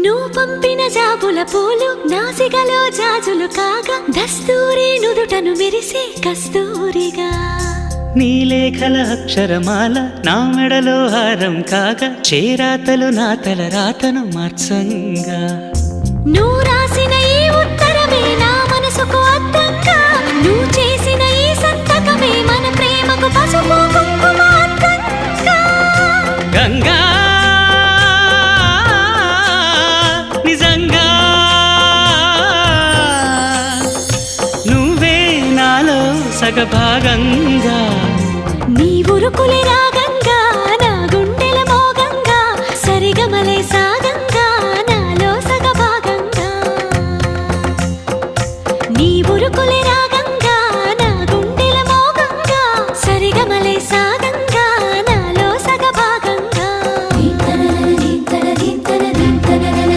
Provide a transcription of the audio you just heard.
నువ్వు పంపిన జాబుల పూలు నాసికలో జాజులు కాగా దస్తూరి నుదుటను మెరిసే కస్తూరిగా నీలేఖల అక్షరమాల నా మెడలో హారం కాగా చేరాతలు నా తల రాతను మార్చంగా నువ్వు రాసిన ఈ ఉత్తరమే నా మనసుకు అర్థంగా నువ్వు చేసిన ఈ సంతకమే మన ప్రేమకు పసుపు కుంకుమ అర్థంగా గంగా నిజంగా నువ్వే నాలో సగభాగంగా